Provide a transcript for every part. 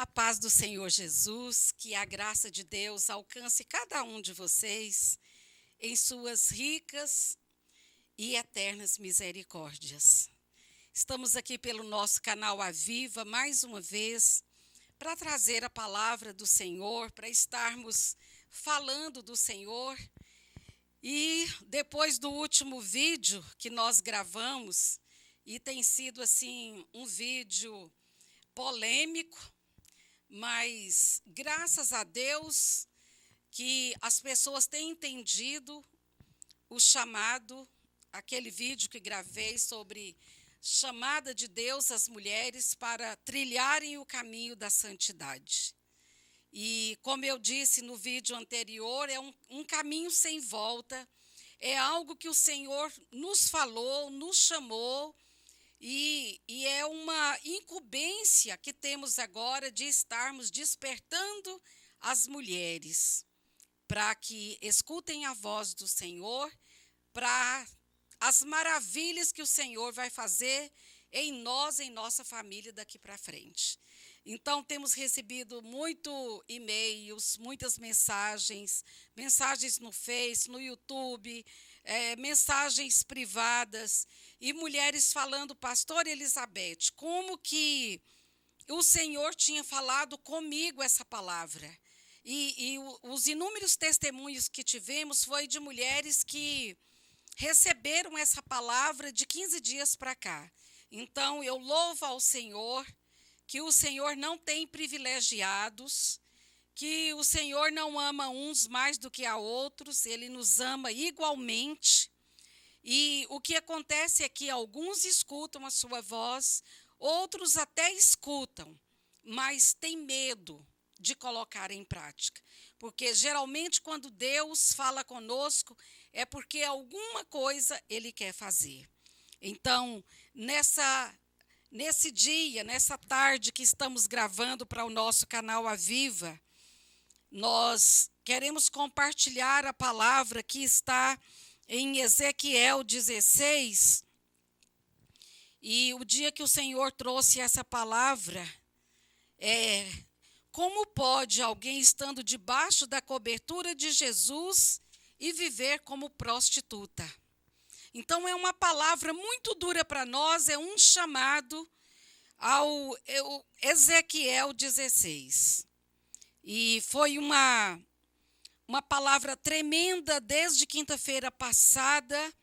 A paz do Senhor Jesus, que a graça de Deus alcance cada um de vocês em suas ricas e eternas misericórdias. Estamos aqui pelo nosso canal Aviva mais uma vez para trazer a palavra do Senhor, para estarmos falando do Senhor. E depois do último vídeo que nós gravamos, e tem sido assim um vídeo polêmico, mas graças a Deus que as pessoas têm entendido o chamado, aquele vídeo que gravei sobre chamada de Deus às mulheres para trilharem o caminho da santidade. E como eu disse no vídeo anterior, é um caminho sem volta, é algo que o Senhor nos falou, nos chamou, e é uma incumbência que temos agora de estarmos despertando as mulheres para que escutem a voz do Senhor, para as maravilhas que o Senhor vai fazer em nós, em nossa família daqui para frente. Então, temos recebido muito e-mails, muitas mensagens no Face, no YouTube, mensagens privadas, e mulheres falando, pastor Elizabeth, como que o Senhor tinha falado comigo essa palavra. E os inúmeros testemunhos que tivemos foi de mulheres que receberam essa palavra de 15 dias para cá. Então, eu louvo ao Senhor, que o Senhor não tem privilegiados, que o Senhor não ama uns mais do que a outros, Ele nos ama igualmente. E o que acontece é que alguns escutam a sua voz, outros até escutam, mas têm medo de colocar em prática. Porque geralmente quando Deus fala conosco é porque alguma coisa Ele quer fazer. Então, nesse dia, nessa tarde que estamos gravando para o nosso canal Aviva, nós queremos compartilhar a palavra que está em Ezequiel 16. E o dia que o Senhor trouxe essa palavra, como pode alguém estando debaixo da cobertura de Jesus e viver como prostituta? Então, é uma palavra muito dura para nós, é um chamado ao Ezequiel 16. E foi uma palavra tremenda desde quinta-feira passada.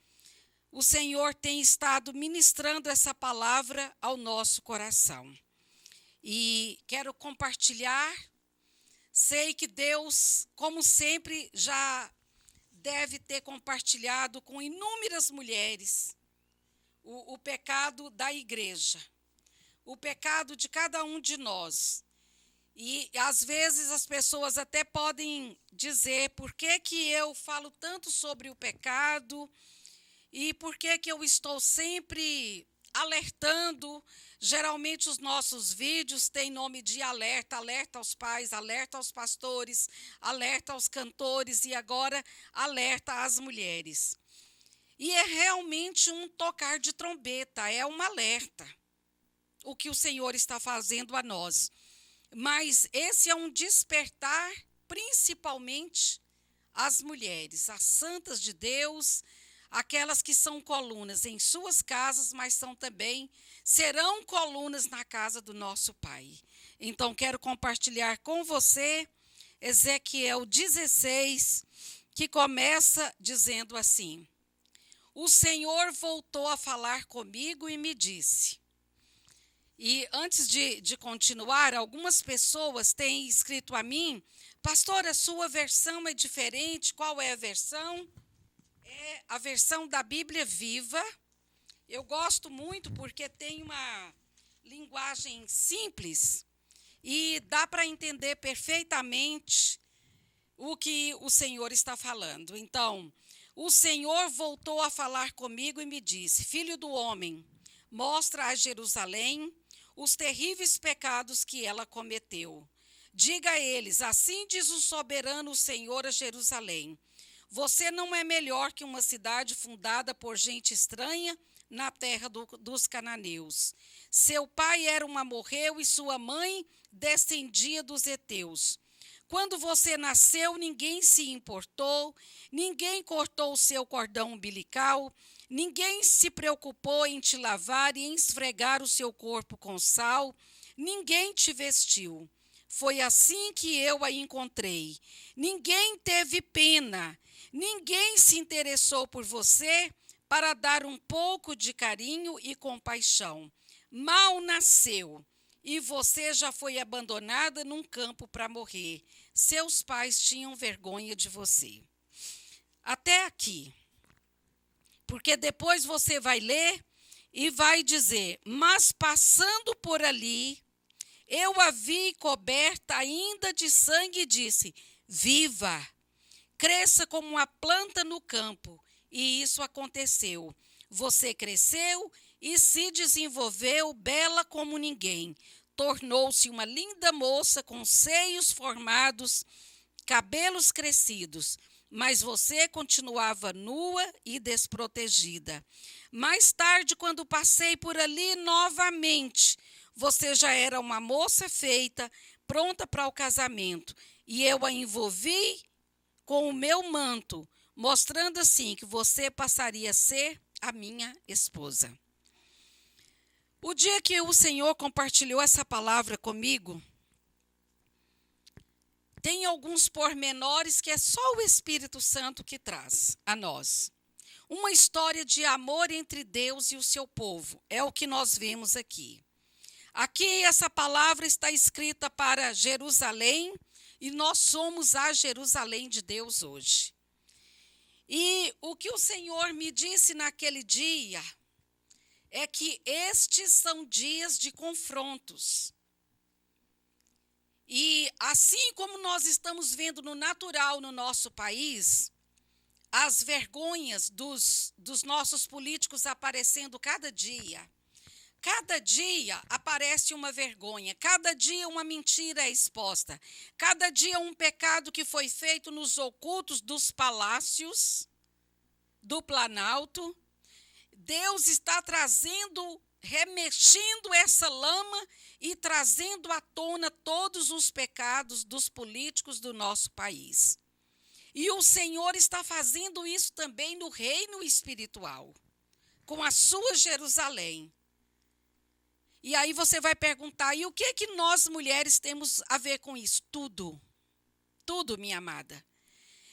O Senhor tem estado ministrando essa palavra ao nosso coração. E quero compartilhar. Sei que Deus, como sempre, já deve ter compartilhado com inúmeras mulheres o pecado da igreja, o pecado de cada um de nós. E, às vezes, as pessoas até podem dizer, por que eu falo tanto sobre o pecado e por que eu estou sempre alertando. Geralmente, os nossos vídeos têm nome de alerta, alerta aos pais, alerta aos pastores, alerta aos cantores e agora alerta às mulheres. E é realmente um tocar de trombeta, é um alerta, o que o Senhor está fazendo a nós. Mas esse é um despertar, principalmente às mulheres, às santas de Deus, aquelas que são colunas em suas casas, mas serão colunas na casa do nosso Pai. Então, quero compartilhar com você Ezequiel 16, que começa dizendo assim: o Senhor voltou a falar comigo e me disse. E antes de continuar, algumas pessoas têm escrito a mim, pastor, a sua versão é diferente, qual é a versão? É a versão da Bíblia Viva. Eu gosto muito porque tem uma linguagem simples e dá para entender perfeitamente o que o Senhor está falando. Então, o Senhor voltou a falar comigo e me disse, filho do homem, mostra a Jerusalém os terríveis pecados que ela cometeu. Diga a eles, assim diz o soberano Senhor a Jerusalém, você não é melhor que uma cidade fundada por gente estranha na terra dos cananeus. Seu pai era um amorreu e sua mãe descendia dos heteus. Quando você nasceu, ninguém se importou, ninguém cortou o seu cordão umbilical, ninguém se preocupou em te lavar e em esfregar o seu corpo com sal, ninguém te vestiu. Foi assim que eu a encontrei. Ninguém teve pena, ninguém se interessou por você para dar um pouco de carinho e compaixão. Mal nasceu e você já foi abandonada num campo para morrer. Seus pais tinham vergonha de você. Até aqui. Porque depois você vai ler e vai dizer: mas passando por ali, eu a vi coberta ainda de sangue e disse: viva, cresça como uma planta no campo. E isso aconteceu. Você cresceu e se desenvolveu bela como ninguém. Tornou-se uma linda moça com seios formados, cabelos crescidos, mas você continuava nua e desprotegida. Mais tarde, quando passei por ali novamente, você já era uma moça feita, pronta para o casamento, e eu a envolvi com o meu manto, mostrando assim que você passaria a ser a minha esposa. O dia que o Senhor compartilhou essa palavra comigo, tem alguns pormenores que é só o Espírito Santo que traz a nós. Uma história de amor entre Deus e o seu povo, é o que nós vemos aqui. Aqui essa palavra está escrita para Jerusalém e nós somos a Jerusalém de Deus hoje. E o que o Senhor me disse naquele dia é que estes são dias de confrontos. E assim como nós estamos vendo no natural no nosso país, as vergonhas dos nossos políticos aparecendo cada dia aparece uma vergonha, cada dia uma mentira é exposta, cada dia um pecado que foi feito nos ocultos dos palácios, do Planalto. Deus está remexendo essa lama e trazendo à tona todos os pecados dos políticos do nosso país. E o Senhor está fazendo isso também no reino espiritual, com a sua Jerusalém. E aí você vai perguntar, e o que nós mulheres temos a ver com isso? Tudo. Tudo, minha amada.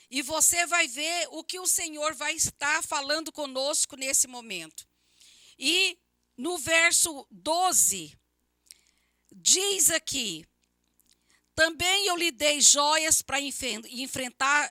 E você vai ver o que o Senhor vai estar falando conosco nesse momento. E no verso 12, diz aqui: também eu lhe dei joias para enfeitar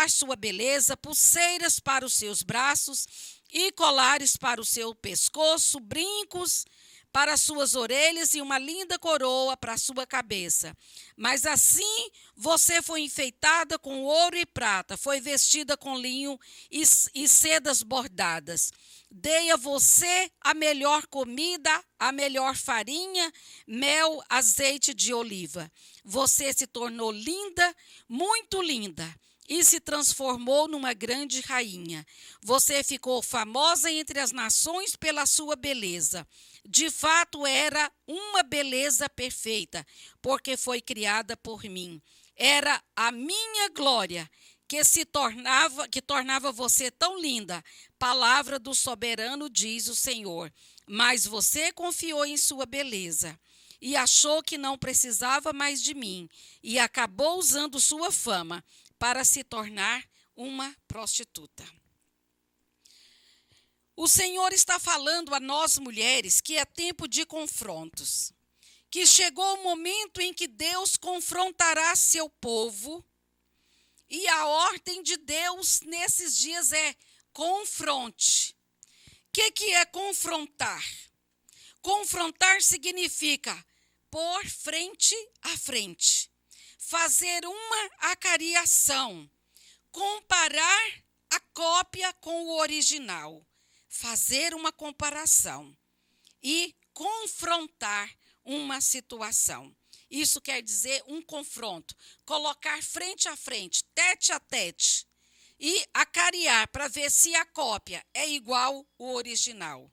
sua beleza, pulseiras para os seus braços e colares para o seu pescoço, brincos para as suas orelhas e uma linda coroa para a sua cabeça. Mas assim você foi enfeitada com ouro e prata, foi vestida com linho e sedas bordadas. Dei a você a melhor comida, a melhor farinha, mel, azeite de oliva. Você se tornou linda, muito linda, e se transformou numa grande rainha. Você ficou famosa entre as nações pela sua beleza. De fato, era uma beleza perfeita, porque foi criada por mim. Era a minha glória que tornava você tão linda. Palavra do soberano, diz o Senhor. Mas você confiou em sua beleza e achou que não precisava mais de mim, e acabou usando sua fama para se tornar uma prostituta. O Senhor está falando a nós mulheres que é tempo de confrontos, que chegou o momento em que Deus confrontará seu povo, e a ordem de Deus nesses dias é confronte. O que é confrontar? Confrontar significa pôr frente a frente, fazer uma acariação, comparar a cópia com o original, fazer uma comparação e confrontar uma situação. Isso quer dizer um confronto, colocar frente a frente, tete a tete. e acariar para ver se a cópia é igual ao original.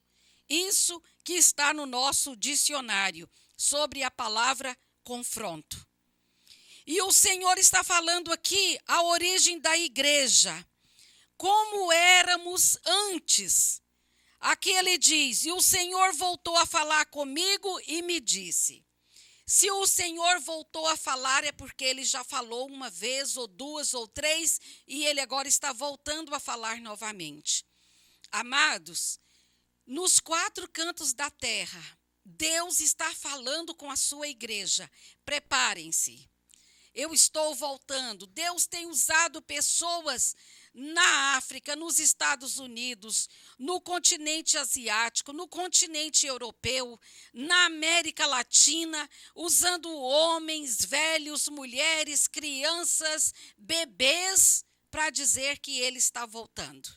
Isso que está no nosso dicionário sobre a palavra confronto. E o Senhor está falando aqui a origem da igreja, como éramos antes. Aqui ele diz: e o Senhor voltou a falar comigo e me disse. Se o Senhor voltou a falar é porque ele já falou uma vez, ou duas, ou três, e ele agora está voltando a falar novamente. Amados, nos 4 cantos da terra, Deus está falando com a sua igreja. Preparem-se. Eu estou voltando. Deus tem usado pessoas na África, nos Estados Unidos, no continente asiático, no continente europeu, na América Latina, usando homens, velhos, mulheres, crianças, bebês, para dizer que ele está voltando.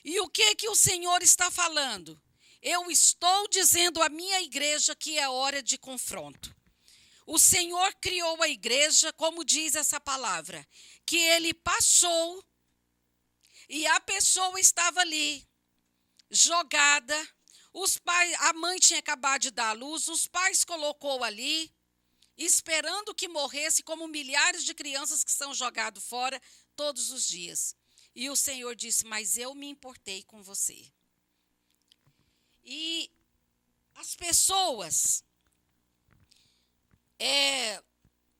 E o que o Senhor está falando? Eu estou dizendo à minha igreja que é hora de confronto. O Senhor criou a igreja, como diz essa palavra, que ele passou e a pessoa estava ali, jogada. Os pais, a mãe tinha acabado de dar à luz, os pais colocou ali, esperando que morresse, como milhares de crianças que são jogadas fora todos os dias. E o Senhor disse: mas eu me importei com você. E as pessoas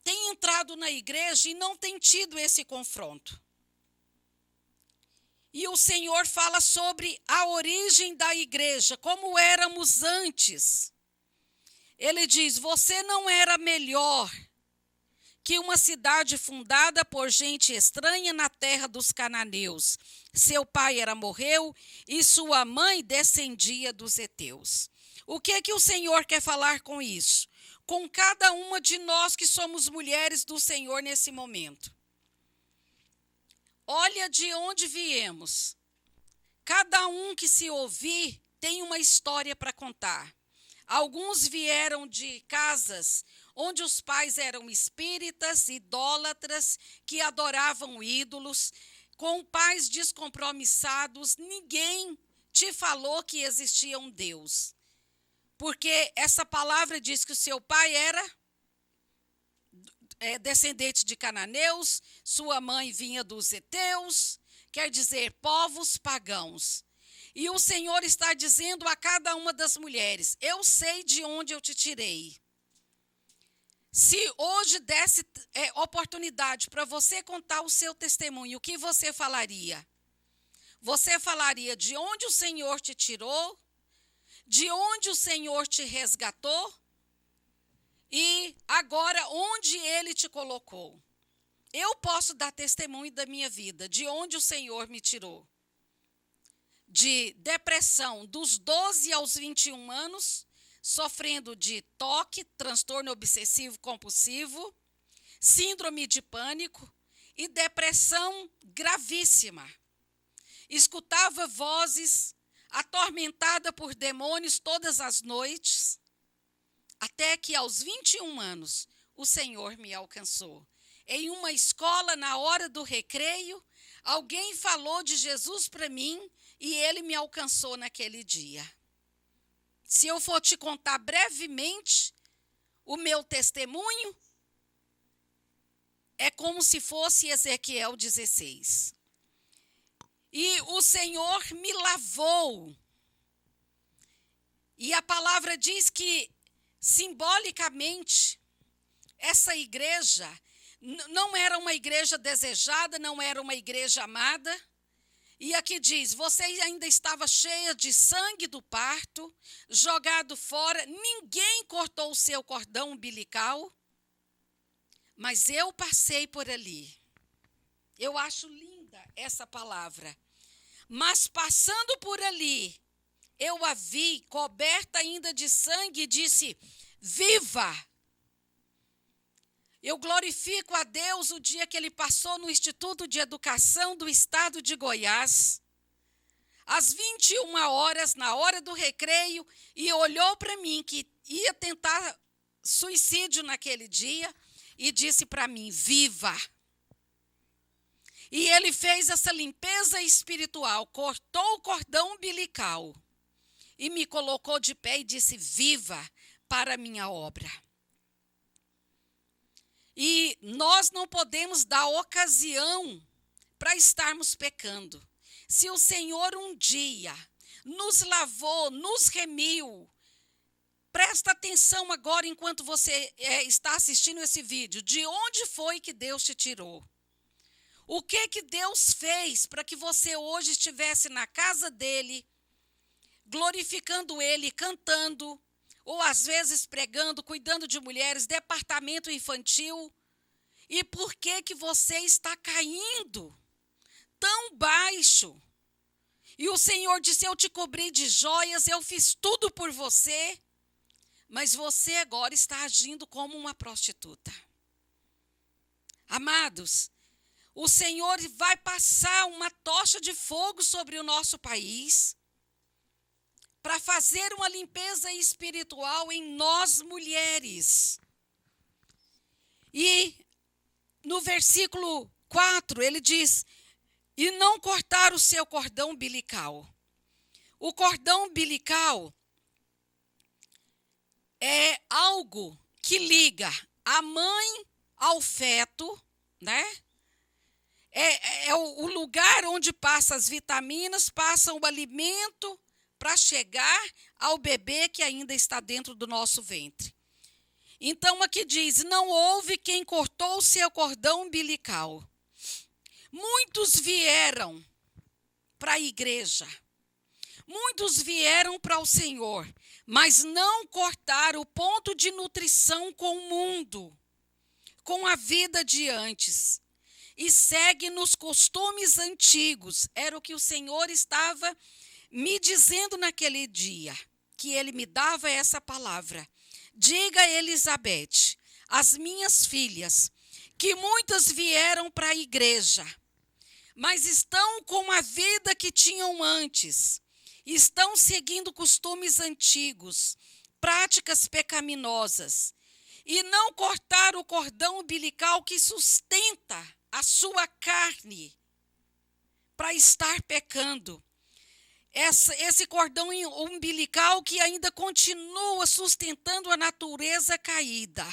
têm entrado na igreja e não têm tido esse confronto. E o Senhor fala sobre a origem da igreja, como éramos antes. Ele diz: você não era melhor que uma cidade fundada por gente estranha na terra dos cananeus. Seu pai era amorreu e sua mãe descendia dos heteus. O que o Senhor quer falar com isso? Com cada uma de nós que somos mulheres do Senhor nesse momento. Olha de onde viemos. Cada um que se ouvir tem uma história para contar. Alguns vieram de casas onde os pais eram espíritas, idólatras, que adoravam ídolos, com pais descompromissados. Ninguém te falou que existia um Deus. Porque essa palavra diz que o seu pai era descendente de cananeus, sua mãe vinha dos heteus, quer dizer, povos pagãos. E o Senhor está dizendo a cada uma das mulheres: eu sei de onde eu te tirei. Se hoje desse oportunidade para você contar o seu testemunho, o que você falaria? Você falaria de onde o Senhor te tirou, de onde o Senhor te resgatou e agora onde Ele te colocou. Eu posso dar testemunho da minha vida, de onde o Senhor me tirou. De depressão dos 12 aos 21 anos, sofrendo de toque, transtorno obsessivo compulsivo, síndrome de pânico e depressão gravíssima. Escutava vozes, atormentada por demônios todas as noites, até que aos 21 anos o Senhor me alcançou. Em uma escola, na hora do recreio, alguém falou de Jesus para mim e ele me alcançou naquele dia. Se eu for te contar brevemente o meu testemunho, é como se fosse Ezequiel 16. E o Senhor me lavou. E a palavra diz que, simbolicamente, essa igreja não era uma igreja desejada, não era uma igreja amada. E aqui diz: você ainda estava cheia de sangue do parto, jogado fora, ninguém cortou o seu cordão umbilical, mas eu passei por ali. Eu acho linda essa palavra. Mas passando por ali, eu a vi coberta ainda de sangue e disse: viva! Eu glorifico a Deus o dia que ele passou no Instituto de Educação do Estado de Goiás, às 21 horas, na hora do recreio, e olhou para mim, que ia tentar suicídio naquele dia, e disse para mim: viva! E ele fez essa limpeza espiritual, cortou o cordão umbilical e me colocou de pé e disse: viva para a minha obra. E nós não podemos dar ocasião para estarmos pecando. Se o Senhor um dia nos lavou, nos remiu, presta atenção agora enquanto você está assistindo esse vídeo. De onde foi que Deus te tirou? O que Deus fez para que você hoje estivesse na casa dele, glorificando ele, cantando, ou às vezes pregando, cuidando de mulheres, departamento infantil? E por que você está caindo tão baixo? E o Senhor disse: eu te cobri de joias, eu fiz tudo por você, mas você agora está agindo como uma prostituta. Amados, o Senhor vai passar uma tocha de fogo sobre o nosso país para fazer uma limpeza espiritual em nós mulheres. E no versículo 4 ele diz: e não cortar o seu cordão umbilical. O cordão umbilical é algo que liga a mãe ao feto, né? É o lugar onde passam as vitaminas, passa o alimento para chegar ao bebê que ainda está dentro do nosso ventre. Então aqui diz: não houve quem cortou o seu cordão umbilical. Muitos vieram para a igreja, muitos vieram para o Senhor, mas não cortaram o ponto de nutrição com o mundo, com a vida de antes. E segue nos costumes antigos. Era o que o Senhor estava me dizendo naquele dia, que ele me dava essa palavra. Diga a Elizabeth, as minhas filhas, que muitas vieram para a igreja, mas estão com a vida que tinham antes. Estão seguindo costumes antigos, práticas pecaminosas, e não cortaram o cordão umbilical que sustenta a sua carne para estar pecando. Esse cordão umbilical que ainda continua sustentando a natureza caída.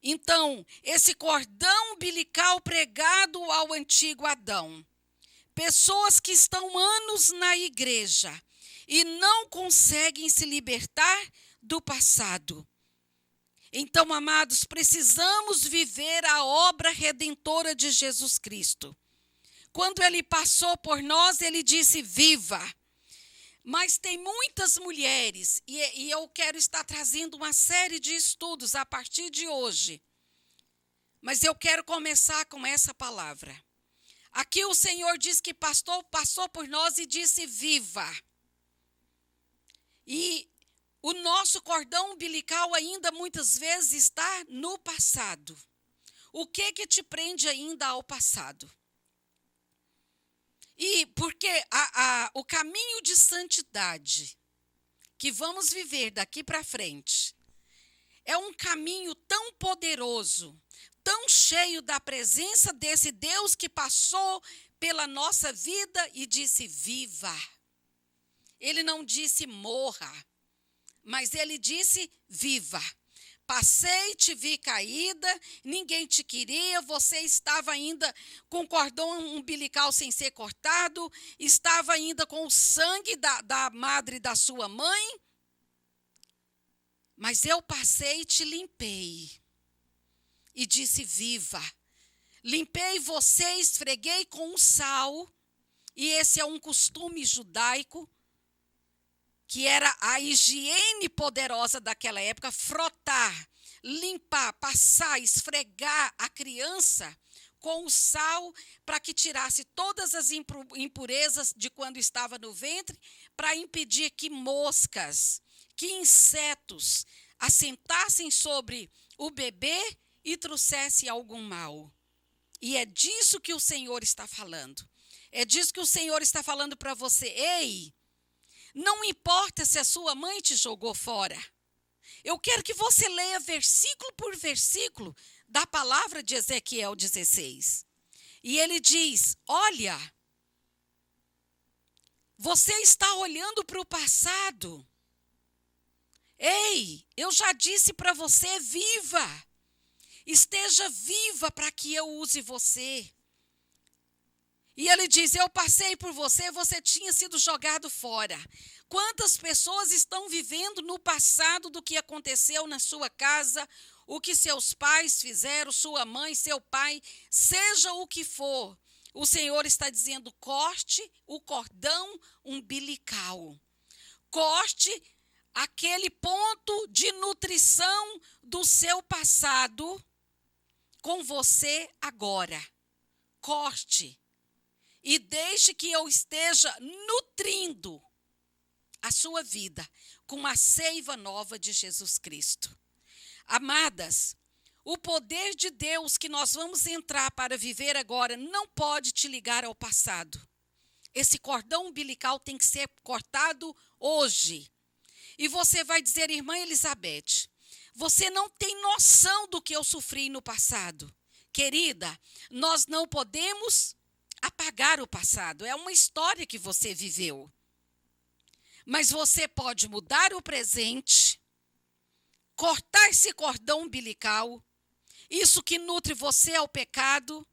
Então, esse cordão umbilical pregado ao antigo Adão. Pessoas que estão anos na igreja e não conseguem se libertar do passado. Então, amados, precisamos viver a obra redentora de Jesus Cristo. Quando ele passou por nós, ele disse: viva. Mas tem muitas mulheres, e eu quero estar trazendo uma série de estudos a partir de hoje. Mas eu quero começar com essa palavra. Aqui o Senhor diz que passou por nós e disse: viva. E o nosso cordão umbilical ainda muitas vezes está no passado. O que te prende ainda ao passado? E porque o caminho de santidade que vamos viver daqui para frente é um caminho tão poderoso, tão cheio da presença desse Deus que passou pela nossa vida e disse: viva. Ele não disse morra, mas ele disse: viva. Passei, te vi caída, ninguém te queria, você estava ainda com o cordão umbilical sem ser cortado, estava ainda com o sangue da madre da sua mãe, mas eu passei e te limpei. E disse: viva. Limpei você, esfreguei com sal, e esse é um costume judaico, que era a higiene poderosa daquela época, frotar, limpar, passar, esfregar a criança com o sal para que tirasse todas as impurezas de quando estava no ventre, para impedir que moscas, que insetos assentassem sobre o bebê e trouxesse algum mal. E é disso que o Senhor está falando. É disso que o Senhor está falando para você. Ei, não importa se a sua mãe te jogou fora. Eu quero que você leia versículo por versículo da palavra de Ezequiel 16. E ele diz: olha, você está olhando para o passado. Ei, eu já disse para você, viva. Esteja viva para que eu use você. E ele diz: eu passei por você, você tinha sido jogado fora. Quantas pessoas estão vivendo no passado do que aconteceu na sua casa, o que seus pais fizeram, sua mãe, seu pai, seja o que for. O Senhor está dizendo: corte o cordão umbilical. Corte aquele ponto de nutrição do seu passado com você agora. Corte. E deixe que eu esteja nutrindo a sua vida com a seiva nova de Jesus Cristo. Amadas, o poder de Deus que nós vamos entrar para viver agora não pode te ligar ao passado. Esse cordão umbilical tem que ser cortado hoje. E você vai dizer: irmã Elizabeth, você não tem noção do que eu sofri no passado. Querida, nós não podemos apagar o passado. É uma história que você viveu. Mas você pode mudar o presente, cortar esse cordão umbilical, isso que nutre você é o pecado,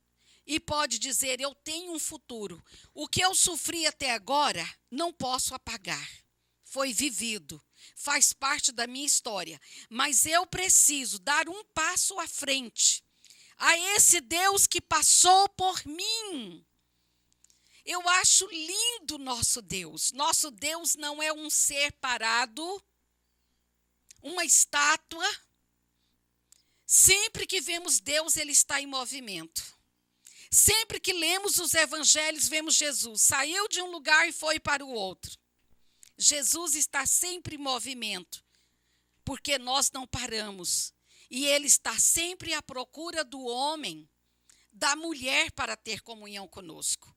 e pode dizer: eu tenho um futuro. O que eu sofri até agora, não posso apagar. Foi vivido, faz parte da minha história. Mas eu preciso dar um passo à frente a esse Deus que passou por mim. Eu acho lindo nosso Deus. Nosso Deus não é um ser parado, uma estátua. Sempre que vemos Deus, ele está em movimento. Sempre que lemos os evangelhos, vemos Jesus. Saiu de um lugar e foi para o outro. Jesus está sempre em movimento, porque nós não paramos. E ele está sempre à procura do homem, da mulher, para ter comunhão conosco.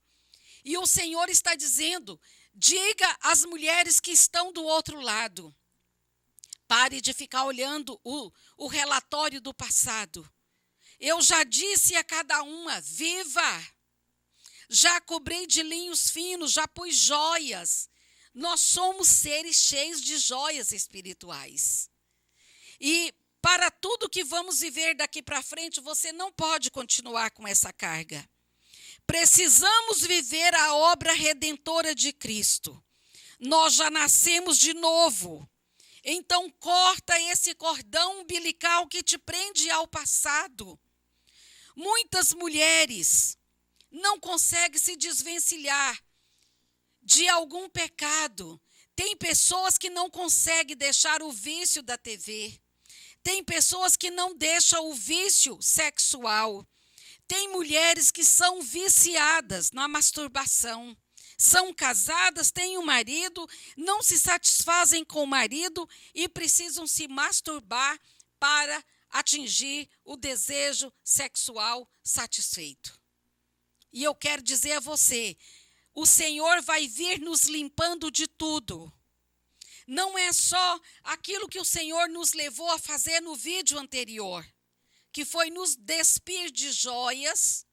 E o Senhor está dizendo: diga às mulheres que estão do outro lado, pare de ficar olhando o relatório do passado. Eu já disse a cada uma: viva! Já cobrei de linhos finos, já pus joias. Nós somos seres cheios de joias espirituais. E para tudo que vamos viver daqui para frente, você não pode continuar com essa carga. Precisamos viver a obra redentora de Cristo. Nós já nascemos de novo. Então corta esse cordão umbilical que te prende ao passado. Muitas mulheres não conseguem se desvencilhar de algum pecado. Tem pessoas que não conseguem deixar o vício da TV. Tem pessoas que não deixam o vício sexual. Tem mulheres que são viciadas na masturbação. São casadas, têm um marido, não se satisfazem com o marido e precisam se masturbar para atingir o desejo sexual satisfeito. E eu quero dizer a você, o Senhor vai vir nos limpando de tudo. Não é só aquilo que o Senhor nos levou a fazer no vídeo anterior, que foi nos despir de joias.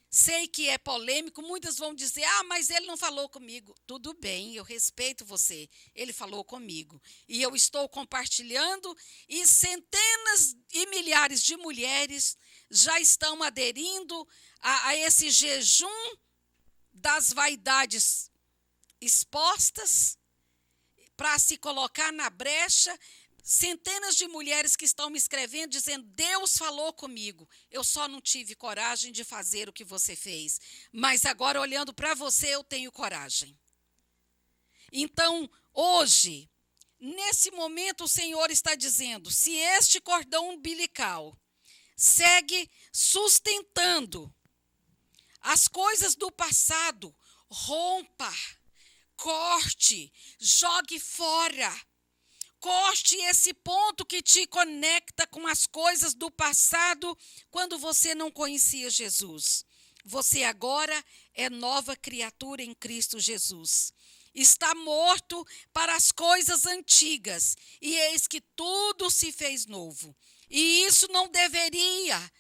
Sei que é polêmico, muitas vão dizer: mas ele não falou comigo. Tudo bem, eu respeito você, ele falou comigo. E eu estou compartilhando, e centenas e milhares de mulheres já estão aderindo a esse jejum das vaidades expostas, para se colocar na brecha. Centenas de mulheres que estão me escrevendo dizendo: Deus falou comigo, eu só não tive coragem de fazer o que você fez, mas agora olhando para você eu tenho coragem. Então hoje, nesse momento, o Senhor está dizendo: se este cordão umbilical segue sustentando as coisas do passado, rompa, corte, jogue fora. Corte esse ponto que te conecta com as coisas do passado quando você não conhecia Jesus. Você agora é nova criatura em Cristo Jesus. Está morto para as coisas antigas, e eis que tudo se fez novo. E isso não deveria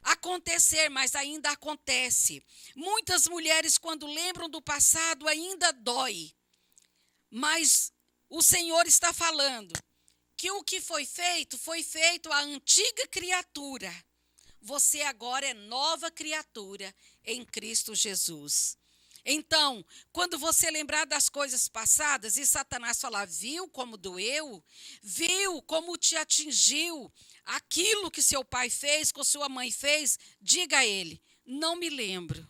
acontecer, mas ainda acontece. Muitas mulheres, quando lembram do passado, ainda dói. Mas o Senhor está falando que o que foi feito à antiga criatura. Você agora é nova criatura em Cristo Jesus. Então, quando você lembrar das coisas passadas e Satanás falar, viu como doeu? Viu como te atingiu? Aquilo que seu pai fez, que sua mãe fez, diga a ele, não me lembro.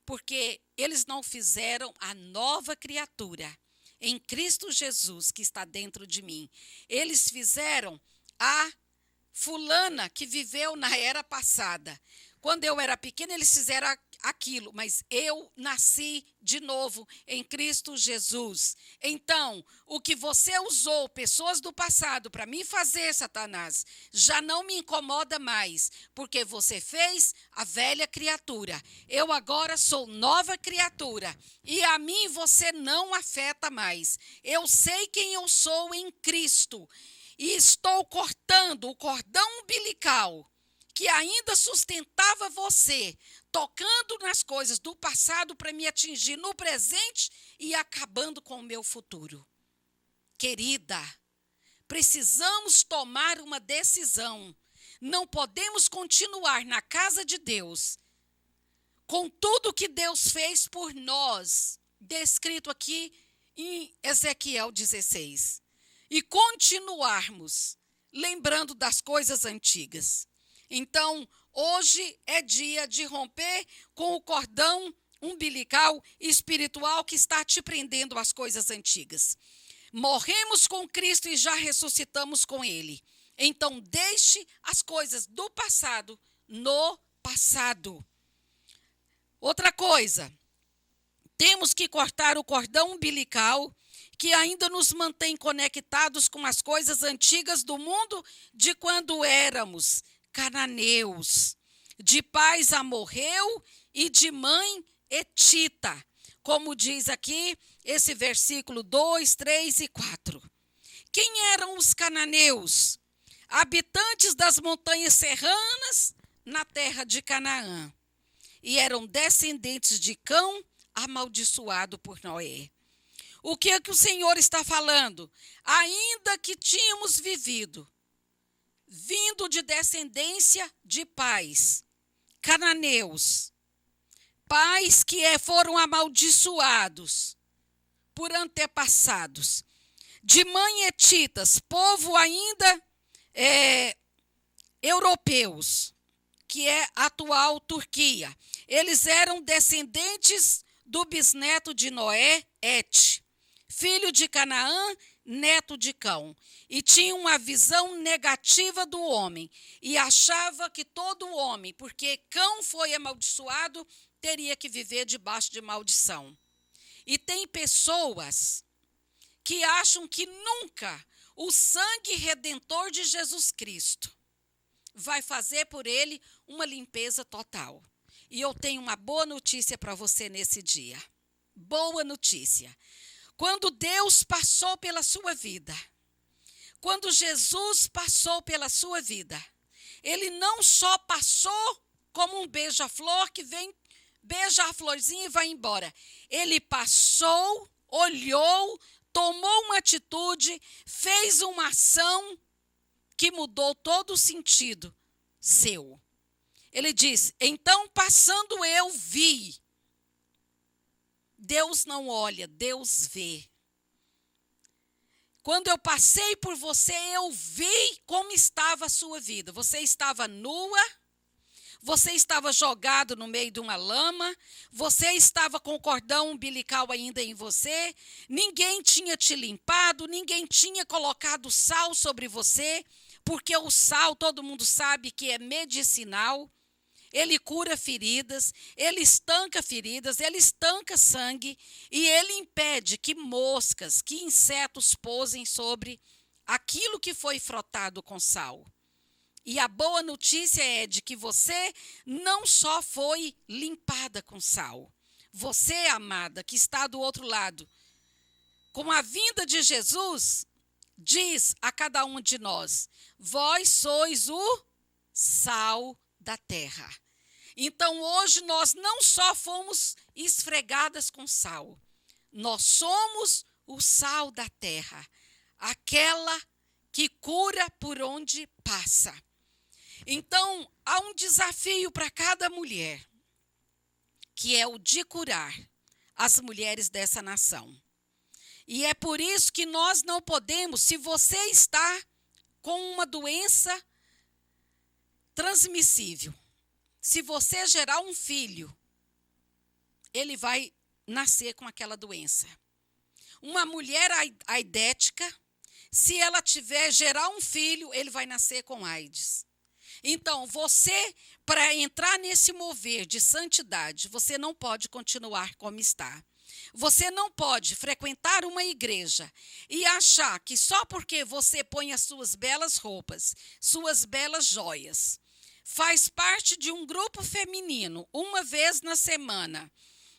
Porque eles não fizeram a nova criatura em Cristo Jesus que está dentro de mim. Eles fizeram a fulana que viveu na era passada. Quando eu era pequena, eles fizeram aquilo, mas eu nasci de novo em Cristo Jesus. Então, o que você usou, pessoas do passado, para me fazer, Satanás, já não me incomoda mais, porque você fez a velha criatura. Eu agora sou nova criatura, e a mim você não afeta mais. Eu sei quem eu sou em Cristo, e estou cortando o cordão umbilical que ainda sustentava você, tocando nas coisas do passado para me atingir no presente e acabando com o meu futuro. Querida, precisamos tomar uma decisão. Não podemos continuar na casa de Deus com tudo que Deus fez por nós, descrito aqui em Ezequiel 16, e continuarmos lembrando das coisas antigas. Então, hoje é dia de romper com o cordão umbilical espiritual que está te prendendo às coisas antigas. Morremos com Cristo e já ressuscitamos com Ele. Então, deixe as coisas do passado no passado. Outra coisa, temos que cortar o cordão umbilical que ainda nos mantém conectados com as coisas antigas do mundo de quando éramos cananeus, de pais amorreu e de mãe etita, como diz aqui esse versículo 2, 3 e 4. Quem eram os cananeus? Habitantes das montanhas serranas na terra de Canaã, e eram descendentes de Cão, amaldiçoado por Noé. O que é que o Senhor está falando? Ainda que tínhamos vivido vindo de descendência de pais cananeus, pais que foram amaldiçoados por antepassados, de mãe etitas, povo ainda europeus, que é a atual Turquia. Eles eram descendentes do bisneto de Noé, Et, filho de Canaã, neto de Cão, e tinha uma visão negativa do homem, e achava que todo homem, porque Cão foi amaldiçoado, teria que viver debaixo de maldição. E tem pessoas que acham que nunca o sangue redentor de Jesus Cristo vai fazer por ele uma limpeza total. E eu tenho uma boa notícia para você nesse dia. Boa notícia. Quando Deus passou pela sua vida, quando Jesus passou pela sua vida, ele não só passou como um beija-flor que vem, beija a florzinha e vai embora. Ele passou, olhou, tomou uma atitude, fez uma ação que mudou todo o sentido seu. Ele diz, então passando eu vi. Deus não olha, Deus vê. Quando eu passei por você, eu vi como estava a sua vida. Você estava nua, você estava jogado no meio de uma lama, você estava com o cordão umbilical ainda em você, ninguém tinha te limpado, ninguém tinha colocado sal sobre você, porque o sal, todo mundo sabe que é medicinal. Ele cura feridas, ele estanca sangue e ele impede que moscas, que insetos pousem sobre aquilo que foi frotado com sal. E a boa notícia é de que você não só foi limpada com sal. Você, amada, que está do outro lado, com a vinda de Jesus, diz a cada um de nós, vós sois o sal da terra. Então, hoje, nós não só fomos esfregadas com sal, nós somos o sal da terra, aquela que cura por onde passa. Então, há um desafio para cada mulher, que é o de curar as mulheres dessa nação. E é por isso que nós não podemos, se você está com uma doença transmissível, se você gerar um filho, ele vai nascer com aquela doença. Uma mulher aidética, se ela gerar um filho, ele vai nascer com AIDS. Então, você, para entrar nesse mover de santidade, você não pode continuar como está. Você não pode frequentar uma igreja e achar que só porque você põe as suas belas roupas, suas belas joias, faz parte de um grupo feminino uma vez na semana,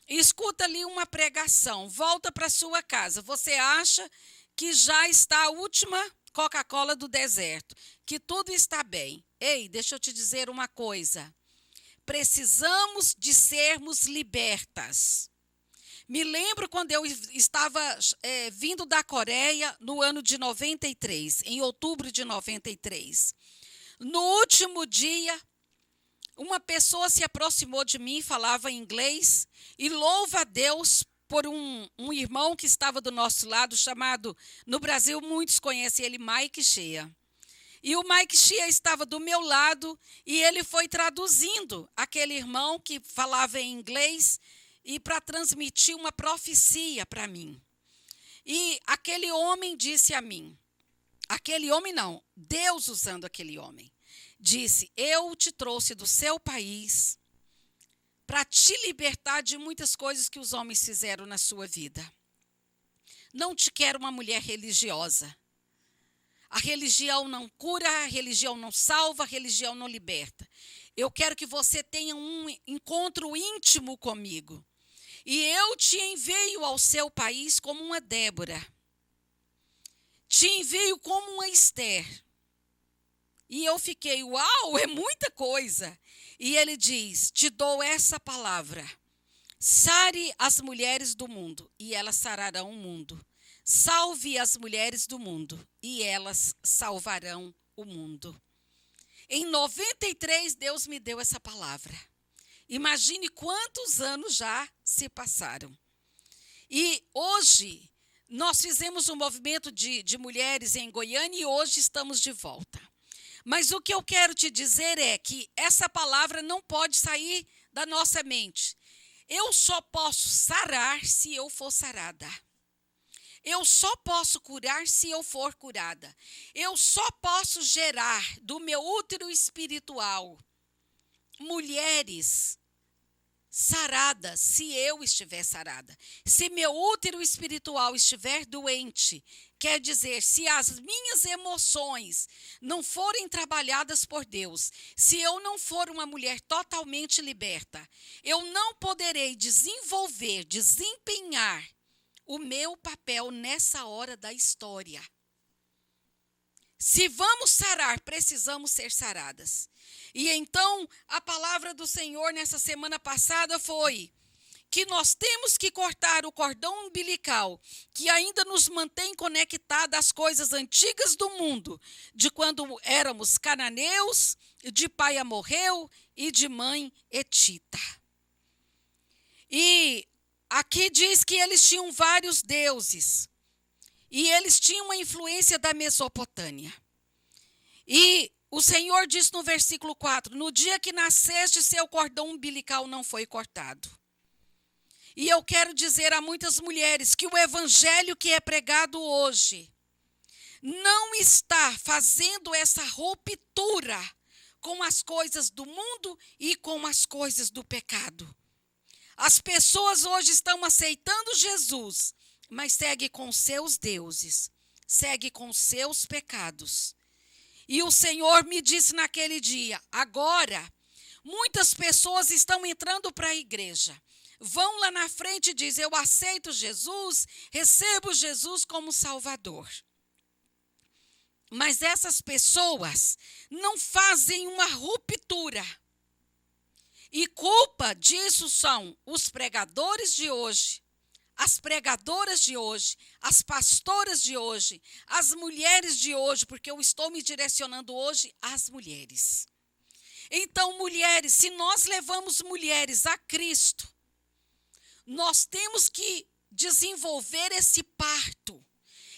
escuta ali uma pregação, volta para sua casa, você acha que já está a última Coca-Cola do deserto, que tudo está bem. Ei, deixa eu te dizer uma coisa. Precisamos de sermos libertas. Me lembro quando eu estava vindo da Coreia no ano de 93, em outubro de 93. No último dia, uma pessoa se aproximou de mim, falava inglês, e louva a Deus por um irmão que estava do nosso lado, chamado, no Brasil, muitos conhecem ele, Mike Shea. E o Mike Shea estava do meu lado e ele foi traduzindo aquele irmão que falava em inglês e para transmitir uma profecia para mim. E aquele homem disse a mim, aquele homem não, Deus usando aquele homem, disse, eu te trouxe do seu país para te libertar de muitas coisas que os homens fizeram na sua vida. Não te quero uma mulher religiosa. A religião não cura, a religião não salva, a religião não liberta. Eu quero que você tenha um encontro íntimo comigo. E eu te envio ao seu país como uma Débora. Te envio como uma Esther. E eu fiquei, uau, é muita coisa. E ele diz, te dou essa palavra. Sare as mulheres do mundo, e elas sararão o mundo. Salve as mulheres do mundo, e elas salvarão o mundo. Em 93, Deus me deu essa palavra. Imagine quantos anos já se passaram. E hoje, nós fizemos um movimento de mulheres em Goiânia e hoje estamos de volta. Mas o que eu quero te dizer é que essa palavra não pode sair da nossa mente. Eu só posso sarar se eu for sarada. Eu só posso curar se eu for curada. Eu só posso gerar do meu útero espiritual mulheres saradas se eu estiver sarada. Se meu útero espiritual estiver doente, quer dizer, se as minhas emoções não forem trabalhadas por Deus, se eu não for uma mulher totalmente liberta, eu não poderei desempenhar o meu papel nessa hora da história. Se vamos sarar, precisamos ser saradas. E então, a palavra do Senhor nessa semana passada foi que nós temos que cortar o cordão umbilical que ainda nos mantém conectados às coisas antigas do mundo, de quando éramos cananeus, de pai amorreu e de mãe etita. E aqui diz que eles tinham vários deuses. E eles tinham uma influência da Mesopotâmia. E o Senhor diz no versículo 4, no dia que nasceste, seu cordão umbilical não foi cortado. E eu quero dizer a muitas mulheres que o evangelho que é pregado hoje não está fazendo essa ruptura com as coisas do mundo e com as coisas do pecado. As pessoas hoje estão aceitando Jesus, mas segue com seus deuses, segue com seus pecados. E o Senhor me disse naquele dia, agora, muitas pessoas estão entrando para a igreja. Vão lá na frente e dizem, eu aceito Jesus, recebo Jesus como Salvador. Mas essas pessoas não fazem uma ruptura E culpa disso são os pregadores de hoje, as pregadoras de hoje, as pastoras de hoje, as mulheres de hoje, porque eu estou me direcionando hoje às mulheres. Então, mulheres, se nós levamos mulheres a Cristo, nós temos que desenvolver esse parto.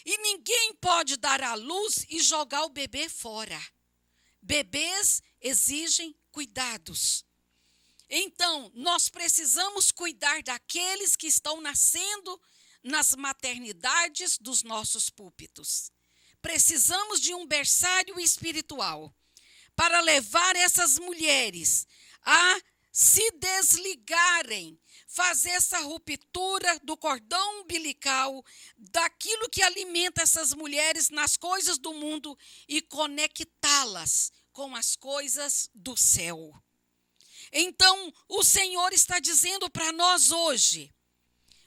E ninguém pode dar à luz e jogar o bebê fora. Bebês exigem cuidados. Então, nós precisamos cuidar daqueles que estão nascendo nas maternidades dos nossos púlpitos. Precisamos de um berçário espiritual para levar essas mulheres a se desligarem, fazer essa ruptura do cordão umbilical, daquilo que alimenta essas mulheres nas coisas do mundo e conectá-las com as coisas do céu. Então, o Senhor está dizendo para nós hoje,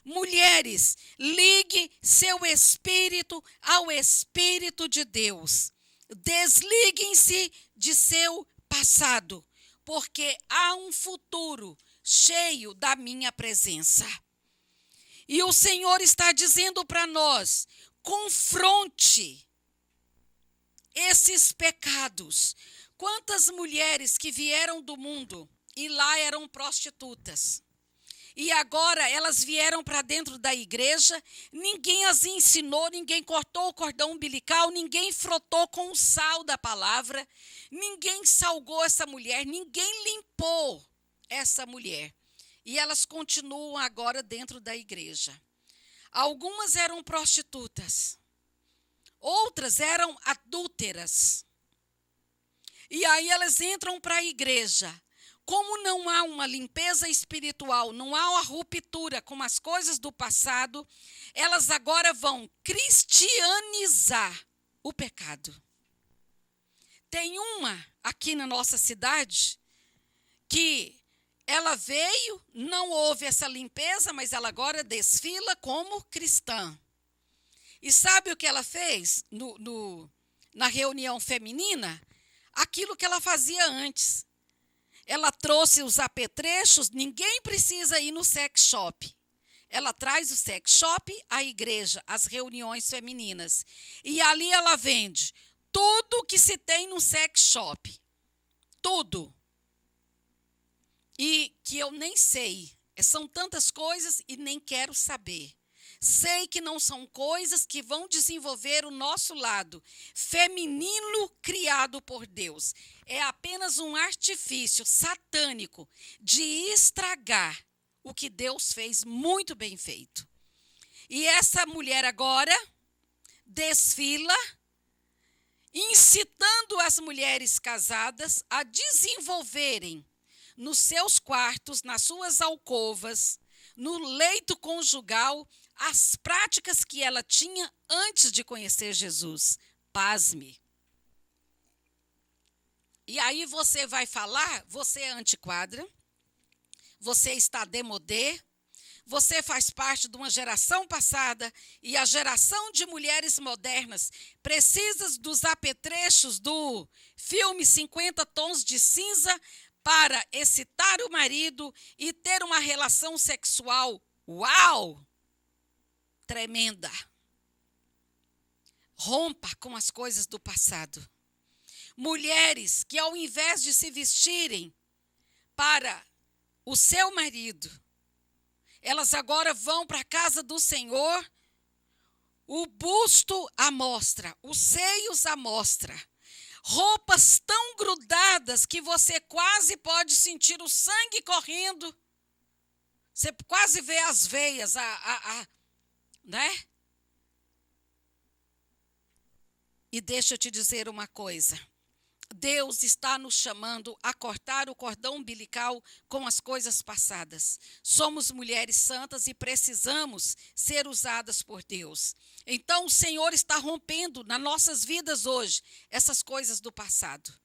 mulheres, ligue seu espírito ao Espírito de Deus. Desliguem-se de seu passado, porque há um futuro cheio da minha presença. E o Senhor está dizendo para nós, confronte esses pecados. Quantas mulheres que vieram do mundo e lá eram prostitutas. E agora elas vieram para dentro da igreja, ninguém as ensinou, ninguém cortou o cordão umbilical, ninguém frotou com o sal da palavra, ninguém salgou essa mulher, ninguém limpou essa mulher. E elas continuam agora dentro da igreja. Algumas eram prostitutas, outras eram adúlteras. E aí elas entram para a igreja. Como não há uma limpeza espiritual, não há uma ruptura com as coisas do passado, elas agora vão cristianizar o pecado. Tem uma aqui na nossa cidade que ela veio, não houve essa limpeza, mas ela agora desfila como cristã. E sabe o que ela fez na reunião feminina? Aquilo que ela fazia antes. Ela trouxe os apetrechos, ninguém precisa ir no sex shop. Ela traz o sex shop à igreja, às reuniões femininas. E ali ela vende tudo que se tem no sex shop. Tudo. E que eu nem sei. São tantas coisas e nem quero saber. Sei que não são coisas que vão desenvolver o nosso lado feminino criado por Deus. É apenas um artifício satânico de estragar o que Deus fez muito bem feito. E essa mulher agora desfila, incitando as mulheres casadas a desenvolverem nos seus quartos, nas suas alcovas, no leito conjugal, as práticas que ela tinha antes de conhecer Jesus. Pasme. E aí você vai falar, você é antiquada, você está démodé, você faz parte de uma geração passada e a geração de mulheres modernas precisa dos apetrechos do filme 50 Tons de Cinza para excitar o marido e ter uma relação sexual, uau, tremenda. Rompa com as coisas do passado. Mulheres que ao invés de se vestirem para o seu marido, elas agora vão para a casa do Senhor, o busto à mostra, os seios à mostra. Roupas tão grudadas que você quase pode sentir o sangue correndo. Você quase vê as veias, né? E deixa eu te dizer uma coisa. Deus está nos chamando a cortar o cordão umbilical com as coisas passadas. Somos mulheres santas e precisamos ser usadas por Deus. Então, o Senhor está rompendo nas nossas vidas hoje essas coisas do passado.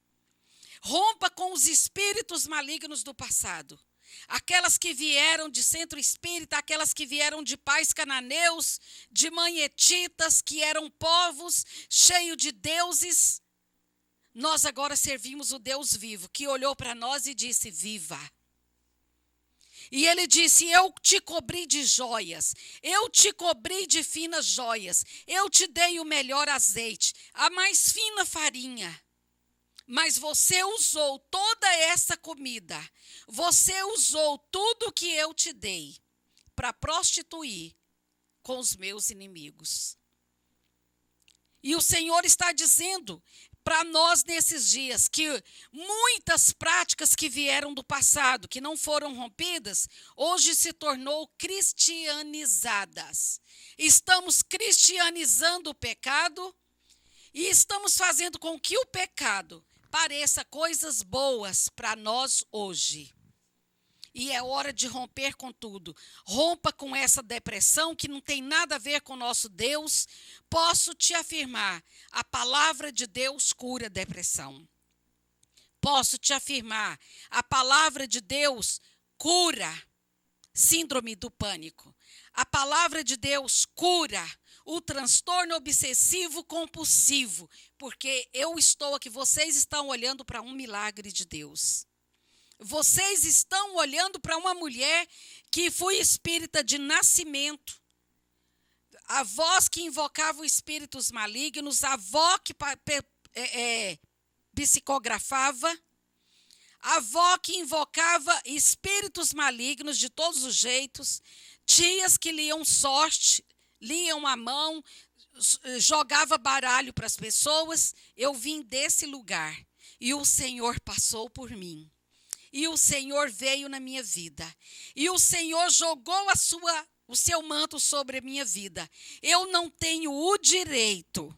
Rompa com os espíritos malignos do passado. Aquelas que vieram de centro espírita, aquelas que vieram de pais cananeus, de manhetitas, que eram povos cheios de deuses. Nós agora servimos o Deus vivo, que olhou para nós e disse, viva. E ele disse: eu te cobri de joias, eu te cobri de finas joias, eu te dei o melhor azeite, a mais fina farinha. Mas você usou toda essa comida, você usou tudo que eu te dei para prostituir com os meus inimigos. E o Senhor está dizendo para nós nesses dias que muitas práticas que vieram do passado, que não foram rompidas, hoje se tornou cristianizadas. Estamos cristianizando o pecado e estamos fazendo com que o pecado pareça coisas boas para nós hoje. E é hora de romper com tudo. Rompa com essa depressão que não tem nada a ver com o nosso Deus. Posso te afirmar, a palavra de Deus cura a depressão. Posso te afirmar, a palavra de Deus cura síndrome do pânico. A palavra de Deus cura o transtorno obsessivo compulsivo. Porque eu estou aqui, vocês estão olhando para um milagre de Deus. Vocês estão olhando para uma mulher que foi espírita de nascimento, avós que invocavam espíritos malignos, avó que psicografava, avó que invocava espíritos malignos de todos os jeitos, tias que liam sorte, liam a mão, jogava baralho para as pessoas. Eu vim desse lugar e o Senhor passou por mim. E o Senhor veio na minha vida. E o Senhor jogou o seu manto sobre a minha vida. Eu não tenho o direito,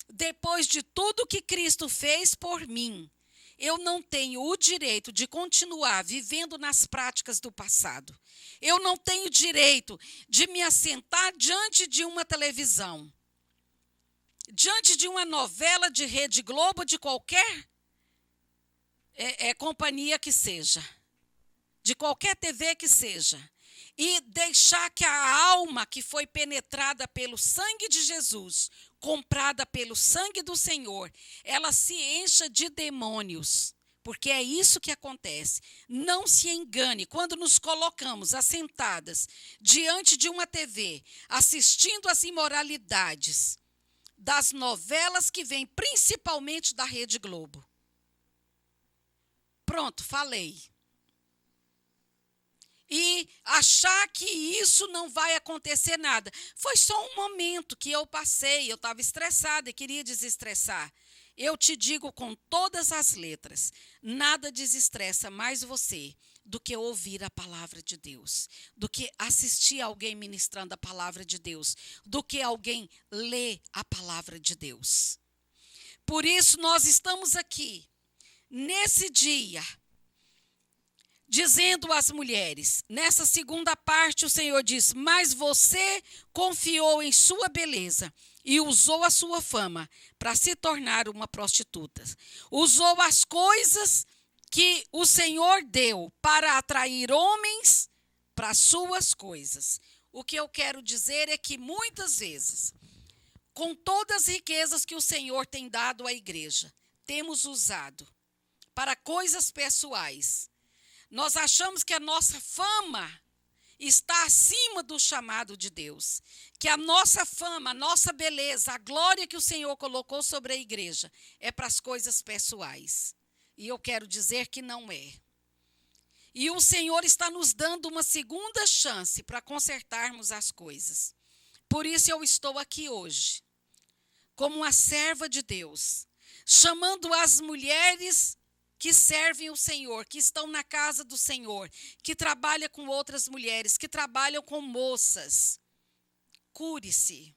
depois de tudo que Cristo fez por mim, eu não tenho o direito de continuar vivendo nas práticas do passado. Eu não tenho direito de me assentar diante de uma televisão, diante de uma novela de Rede Globo, de qualquer companhia que seja, de qualquer TV que seja, e deixar que a alma que foi penetrada pelo sangue de Jesus, comprada pelo sangue do Senhor, ela se encha de demônios, porque é isso que acontece. Não se engane, quando nos colocamos assentadas diante de uma TV, assistindo às imoralidades das novelas que vêm principalmente da Rede Globo. Pronto, falei. E achar que isso não vai acontecer nada. Foi só um momento que eu passei, eu estava estressada e queria desestressar. Eu te digo com todas as letras, nada desestressa mais você do que ouvir a palavra de Deus, do que assistir alguém ministrando a palavra de Deus, do que alguém ler a palavra de Deus. Por isso nós estamos aqui, nesse dia, dizendo às mulheres, nessa segunda parte o Senhor diz: mas você confiou em sua beleza e usou a sua fama para se tornar uma prostituta. Usou as coisas que o Senhor deu para atrair homens para suas coisas. O que eu quero dizer é que muitas vezes, com todas as riquezas que o Senhor tem dado à igreja, temos usado para coisas pessoais. Nós achamos que a nossa fama está acima do chamado de Deus. Que a nossa fama, a nossa beleza, a glória que o Senhor colocou sobre a igreja é para as coisas pessoais. E eu quero dizer que não é. E o Senhor está nos dando uma segunda chance para consertarmos as coisas. Por isso eu estou aqui hoje, como uma serva de Deus, chamando as mulheres que servem o Senhor, que estão na casa do Senhor, que trabalham com outras mulheres, que trabalham com moças. Cure-se.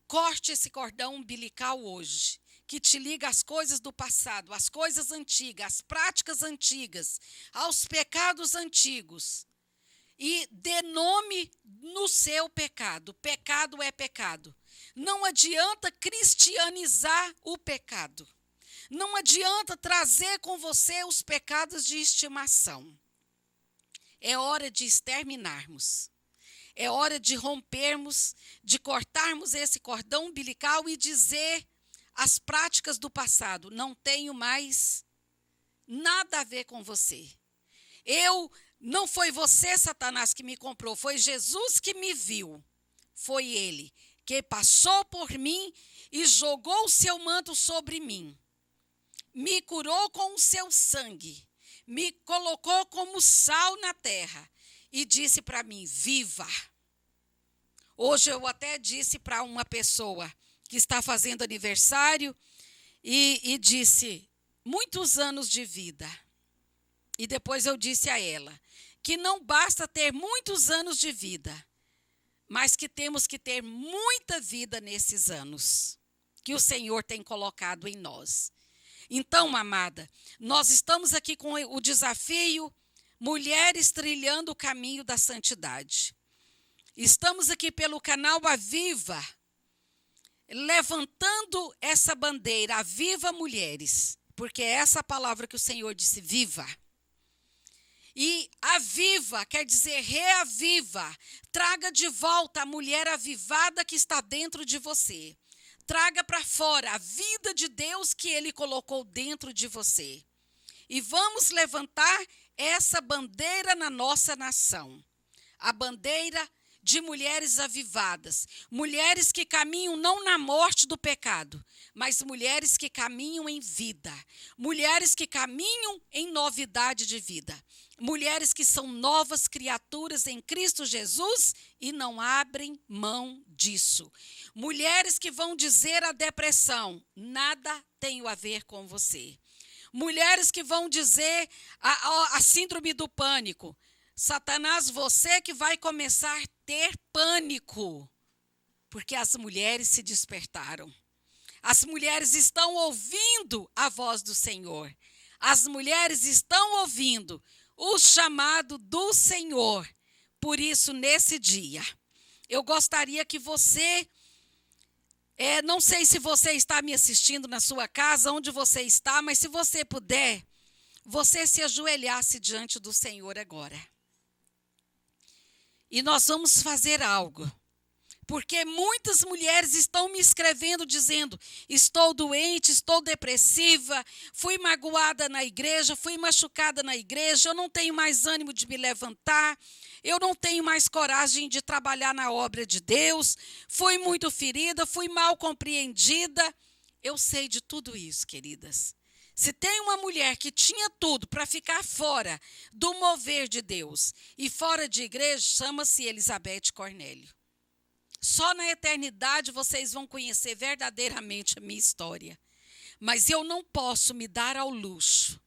Corte esse cordão umbilical hoje, que te liga às coisas do passado, às coisas antigas, às práticas antigas, aos pecados antigos. E dê nome no seu pecado. Pecado é pecado. Não adianta cristianizar o pecado. Não adianta trazer com você os pecados de estimação. É hora de exterminarmos. É hora de rompermos, de cortarmos esse cordão umbilical e dizer as práticas do passado: não tenho mais nada a ver com você. Eu Não foi você, Satanás, que me comprou, foi Jesus que me viu. Foi ele que passou por mim e jogou o seu manto sobre mim. Me curou com o seu sangue, me colocou como sal na terra e disse para mim, viva. Hoje eu até disse para uma pessoa que está fazendo aniversário e disse, muitos anos de vida. E depois eu disse a ela, que não basta ter muitos anos de vida, mas que temos que ter muita vida nesses anos que o Senhor tem colocado em nós. Então, amada, nós estamos aqui com o desafio Mulheres Trilhando o Caminho da Santidade. Estamos aqui pelo canal Aviva, levantando essa bandeira, Aviva Mulheres, porque é essa palavra que o Senhor disse, viva. E aviva quer dizer reaviva, traga de volta a mulher avivada que está dentro de você. Traga para fora a vida de Deus que Ele colocou dentro de você. E vamos levantar essa bandeira na nossa nação. A bandeira de mulheres avivadas. Mulheres que caminham não na morte do pecado, mas mulheres que caminham em vida. Mulheres que caminham em novidade de vida. Mulheres que são novas criaturas em Cristo Jesus e não abrem mão disso. Mulheres que vão dizer à depressão, nada tenho a ver com você. Mulheres que vão dizer a síndrome do pânico, Satanás, você que vai começar a ter pânico, porque as mulheres se despertaram. As mulheres estão ouvindo a voz do Senhor. As mulheres estão ouvindo o chamado do Senhor. Por isso, nesse dia, eu gostaria que você, não sei se você está me assistindo na sua casa, onde você está, mas se você puder, você se ajoelhasse diante do Senhor agora. E nós vamos fazer algo. Porque muitas mulheres estão me escrevendo dizendo, estou doente, estou depressiva, fui magoada na igreja, fui machucada na igreja, eu não tenho mais ânimo de me levantar, eu não tenho mais coragem de trabalhar na obra de Deus, fui muito ferida, fui mal compreendida. Eu sei de tudo isso, queridas. Se tem uma mulher que tinha tudo para ficar fora do mover de Deus e fora de igreja, chama-se Elizabeth Cornélio. Só na eternidade vocês vão conhecer verdadeiramente a minha história. Mas eu não posso me dar ao luxo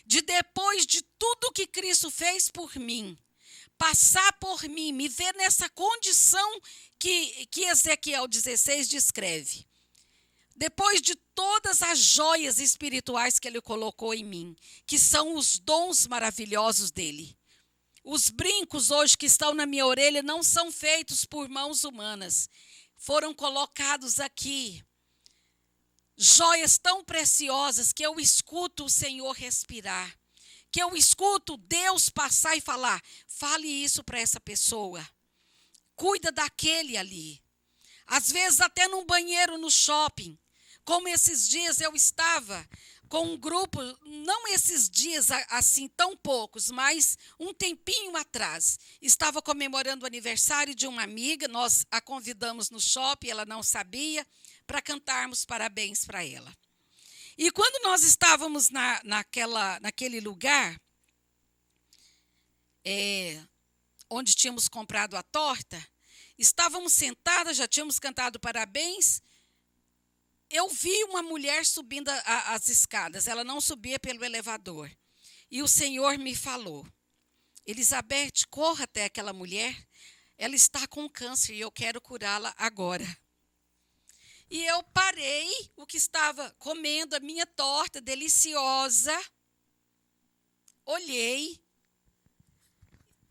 de, depois de tudo que Cristo fez por mim, passar por mim, me ver nessa condição que Ezequiel 16 descreve. Depois de todas as joias espirituais que Ele colocou em mim, que são os dons maravilhosos dEle. Os brincos hoje que estão na minha orelha não são feitos por mãos humanas. Foram colocados aqui. Joias tão preciosas que eu escuto o Senhor respirar. Que eu escuto Deus passar e falar, fale isso para essa pessoa. Cuida daquele ali. Às vezes até num banheiro no shopping. Como esses dias eu estava com um grupo, não esses dias assim tão poucos, mas um tempinho atrás, estava comemorando o aniversário de uma amiga, nós a convidamos no shopping, ela não sabia, para cantarmos parabéns para ela. E quando nós estávamos naquele lugar, onde tínhamos comprado a torta, estávamos sentadas, já tínhamos cantado parabéns. Eu vi uma mulher subindo as escadas, ela não subia pelo elevador. E o Senhor me falou, Elizabeth, corra até aquela mulher, ela está com câncer e eu quero curá-la agora. E eu parei o que estava comendo, a minha torta deliciosa, olhei.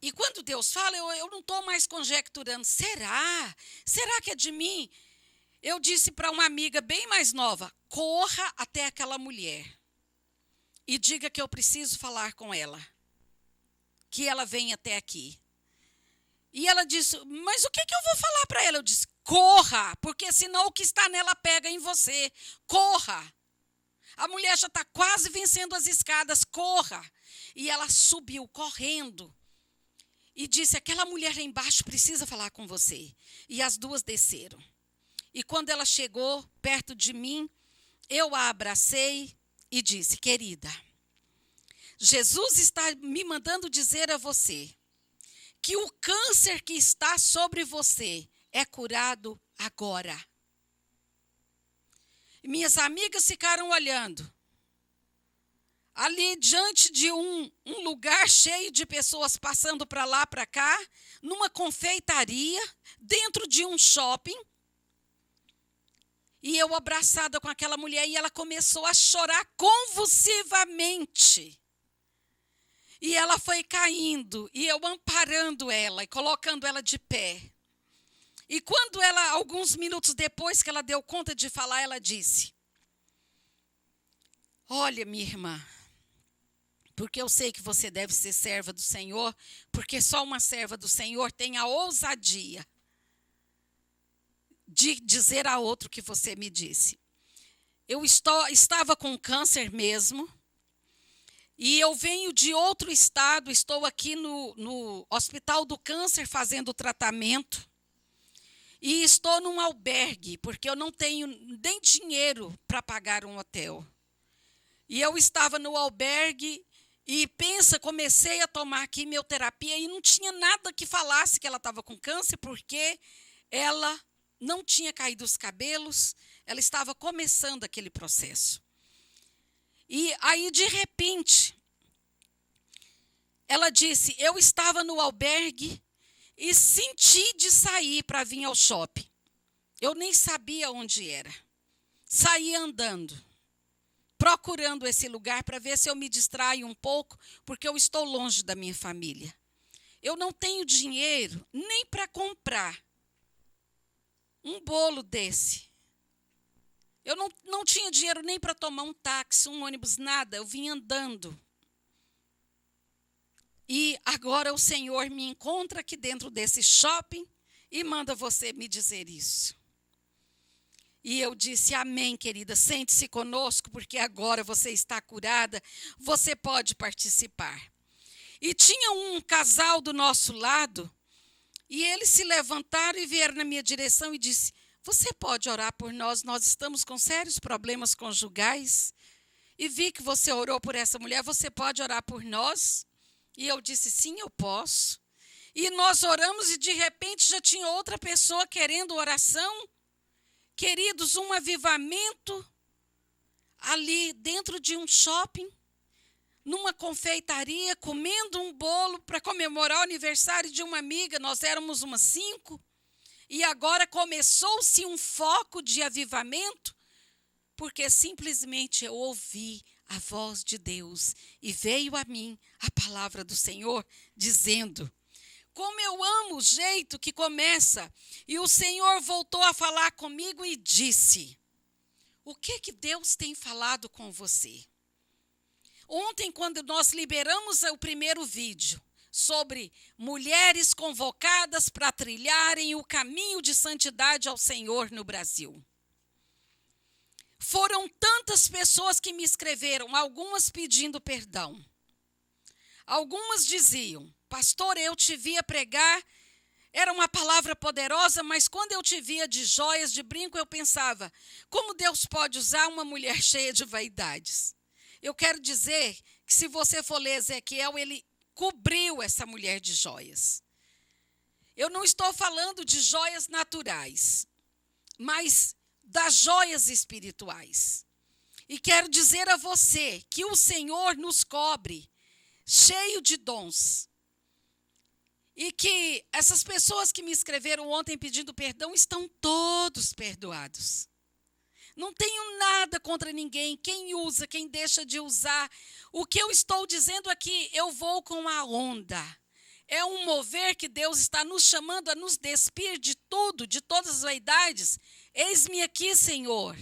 E quando Deus fala, eu não estou mais conjecturando, será? Será que é de mim? Eu disse para uma amiga bem mais nova, corra até aquela mulher e diga que eu preciso falar com ela, que ela venha até aqui. E ela disse, mas o que eu vou falar para ela? Eu disse, corra, porque senão o que está nela pega em você, corra. A mulher já está quase vencendo as escadas, corra. E ela subiu correndo e disse, aquela mulher lá embaixo precisa falar com você. E as duas desceram. E quando ela chegou perto de mim, eu a abracei e disse, querida, Jesus está me mandando dizer a você que o câncer que está sobre você é curado agora. Minhas amigas ficaram olhando. Ali diante de um lugar cheio de pessoas passando para lá, para cá, numa confeitaria, dentro de um shopping. E eu abraçada com aquela mulher e ela começou a chorar convulsivamente. E ela foi caindo e eu amparando ela e colocando ela de pé. E quando ela, alguns minutos depois que ela deu conta de falar, ela disse, olha, minha irmã, porque eu sei que você deve ser serva do Senhor, porque só uma serva do Senhor tem a ousadia de dizer a outro que você me disse. Eu estava com câncer mesmo, e eu venho de outro estado, estou aqui no Hospital do Câncer fazendo tratamento, e estou num albergue, porque eu não tenho nem dinheiro para pagar um hotel. E eu estava no albergue e comecei a tomar quimioterapia e não tinha nada que falasse que ela estava com câncer, porque ela não tinha caído os cabelos, ela estava começando aquele processo. E aí, de repente, ela disse, eu estava no albergue e senti de sair para vir ao shopping. Eu nem sabia onde era. Saí andando, procurando esse lugar para ver se eu me distraio um pouco, porque eu estou longe da minha família. Eu não tenho dinheiro nem para comprar um bolo desse. Eu não tinha dinheiro nem para tomar um táxi, um ônibus, nada. Eu vim andando. E agora o Senhor me encontra aqui dentro desse shopping e manda você me dizer isso. E eu disse, amém, querida, sente-se conosco, porque agora você está curada, você pode participar. E tinha um casal do nosso lado, e eles se levantaram e vieram na minha direção e disse, você pode orar por nós, nós estamos com sérios problemas conjugais, e vi que você orou por essa mulher, você pode orar por nós? E eu disse, sim, eu posso. E nós oramos e de repente já tinha outra pessoa querendo oração. Queridos, um avivamento ali dentro de um shopping, numa confeitaria, comendo um bolo para comemorar o aniversário de uma amiga. Nós éramos umas 5. E agora começou-se um foco de avivamento, porque simplesmente eu ouvi a voz de Deus e veio a mim a palavra do Senhor dizendo, como eu amo o jeito que começa, e o Senhor voltou a falar comigo e disse, o que Deus tem falado com você? Ontem, quando nós liberamos o primeiro vídeo sobre mulheres convocadas para trilharem o caminho de santidade ao Senhor no Brasil, foram tantas pessoas que me escreveram, algumas pedindo perdão. Algumas diziam, pastor, eu te via pregar, era uma palavra poderosa, mas quando eu te via de joias, de brinco, eu pensava, como Deus pode usar uma mulher cheia de vaidades? Eu quero dizer que se você for ler Ezequiel, ele cobriu essa mulher de joias. Eu não estou falando de joias naturais, mas das joias espirituais. E quero dizer a você que o Senhor nos cobre, cheio de dons. E que essas pessoas que me escreveram ontem pedindo perdão estão todos perdoados. Não tenho nada contra ninguém, quem usa, quem deixa de usar. O que eu estou dizendo aqui, eu vou com a onda. É um mover que Deus está nos chamando a nos despir de tudo, de todas as vaidades. Eis-me aqui, Senhor.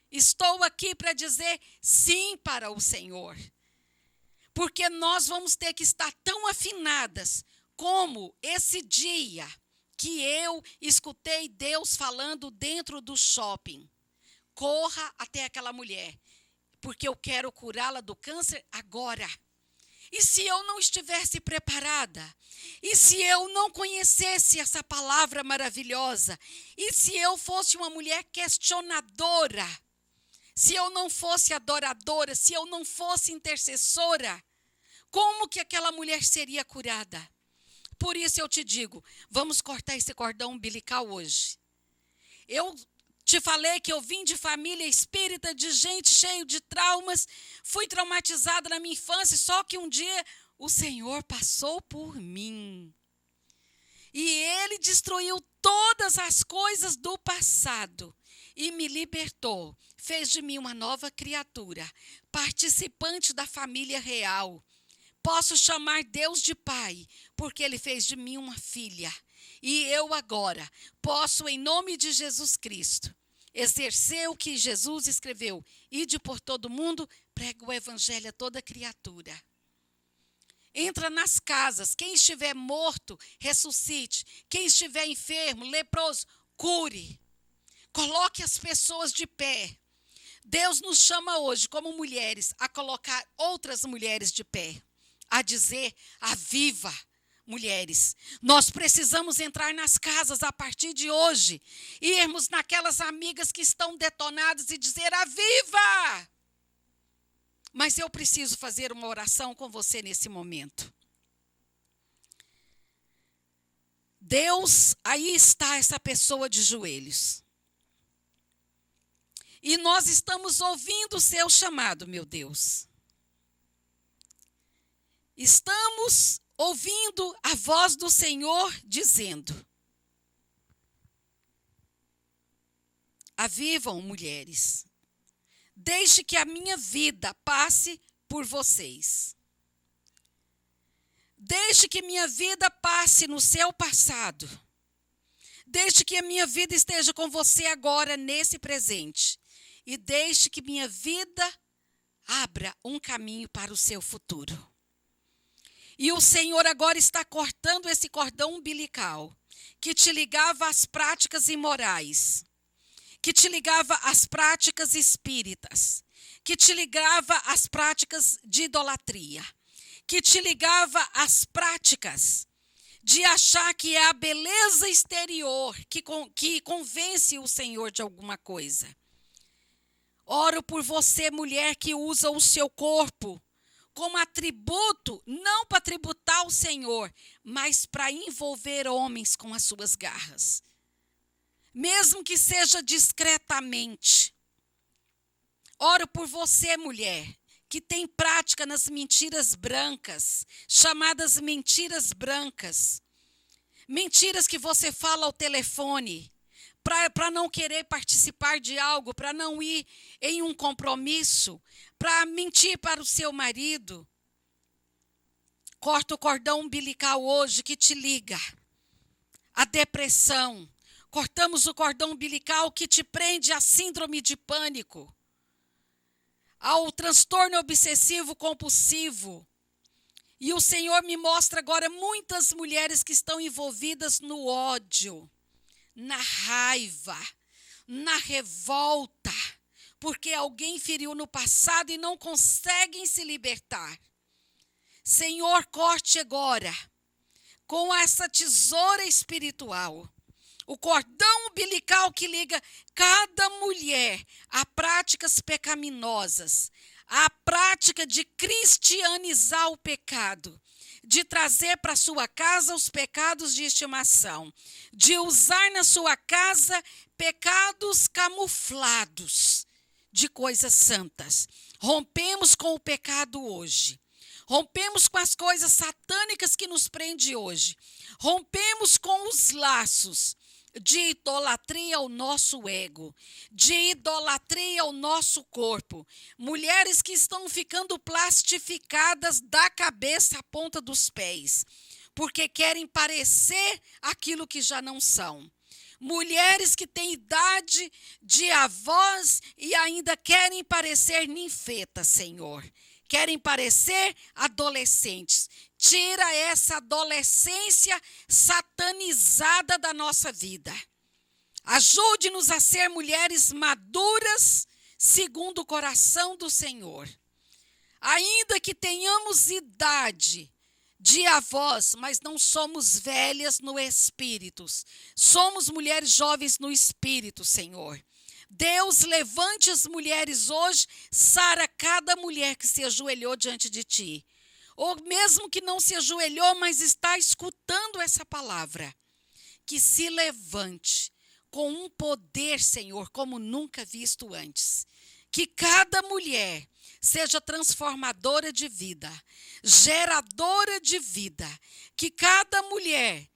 Estou aqui para dizer sim para o Senhor. Porque nós vamos ter que estar tão afinadas como esse dia que eu escutei Deus falando dentro do shopping. Corra até aquela mulher. porque eu quero curá-la do câncer agora. E se eu não estivesse preparada? E se eu não conhecesse essa palavra maravilhosa? E se eu fosse uma mulher questionadora? Se eu não fosse adoradora? Se eu não fosse intercessora? Como que aquela mulher seria curada? Por isso eu te digo, vamos cortar esse cordão umbilical hoje. Eu te falei que eu vim de família espírita, de gente cheia de traumas, fui traumatizada na minha infância, só que um dia o Senhor passou por mim. E Ele destruiu todas as coisas do passado e me libertou. Fez de mim uma nova criatura, participante da família real. Posso chamar Deus de Pai, porque Ele fez de mim uma filha. E eu agora posso, em nome de Jesus Cristo, exercer o que Jesus escreveu. Ide por todo mundo, prega o evangelho a toda criatura. Entra nas casas, quem estiver morto, ressuscite. Quem estiver enfermo, leproso, cure. Coloque as pessoas de pé. Deus nos chama hoje, como mulheres, a colocar outras mulheres de pé. A dizer, aviva, mulheres. Nós precisamos entrar nas casas a partir de hoje. Irmos naquelas amigas que estão detonadas e dizer, aviva! Mas eu preciso fazer uma oração com você nesse momento. Deus, aí está essa pessoa de joelhos. E nós estamos ouvindo o seu chamado, meu Deus. Estamos ouvindo a voz do Senhor dizendo, avivam, mulheres. Deixe que a minha vida passe por vocês. Deixe que minha vida passe no seu passado. Deixe que a minha vida esteja com você agora, nesse presente. E deixe que minha vida abra um caminho para o seu futuro. E o Senhor agora está cortando esse cordão umbilical que te ligava às práticas imorais, que te ligava às práticas espíritas, que te ligava às práticas de idolatria, que te ligava às práticas de achar que é a beleza exterior que convence o Senhor de alguma coisa. Oro por você, mulher, que usa o seu corpo como atributo, não para tributar ao Senhor, mas para envolver homens com as suas garras. Mesmo que seja discretamente. Oro por você, mulher, que tem prática nas mentiras brancas, chamadas mentiras brancas. Mentiras que você fala ao telefone, para não querer participar de algo, para não ir em um compromisso, para mentir para o seu marido. Corta o cordão umbilical hoje que te liga à depressão. Cortamos o cordão umbilical que te prende à síndrome de pânico, ao transtorno obsessivo compulsivo. E o Senhor me mostra agora muitas mulheres que estão envolvidas no ódio, na raiva, na revolta, porque alguém feriu no passado e não conseguem se libertar. Senhor, corte agora, com essa tesoura espiritual, o cordão umbilical que liga cada mulher a práticas pecaminosas, a prática de cristianizar o pecado, de trazer para sua casa os pecados de estimação, de usar na sua casa pecados camuflados de coisas santas. Rompemos com o pecado hoje. Rompemos com as coisas satânicas que nos prendem hoje. Rompemos com os laços de idolatria ao nosso ego, de idolatria ao nosso corpo. Mulheres que estão ficando plastificadas da cabeça à ponta dos pés, porque querem parecer aquilo que já não são. Mulheres que têm idade de avós e ainda querem parecer ninfetas, Senhor. Querem parecer adolescentes. Tira essa adolescência satanizada da nossa vida. Ajude-nos a ser mulheres maduras, segundo o coração do Senhor. Ainda que tenhamos idade de avós, mas não somos velhas no espírito. Somos mulheres jovens no espírito, Senhor. Deus, levante as mulheres hoje, sara cada mulher que se ajoelhou diante de Ti. Ou mesmo que não se ajoelhou, mas está escutando essa palavra. Que se levante com um poder, Senhor, como nunca visto antes. Que cada mulher seja transformadora de vida, geradora de vida. Que cada mulher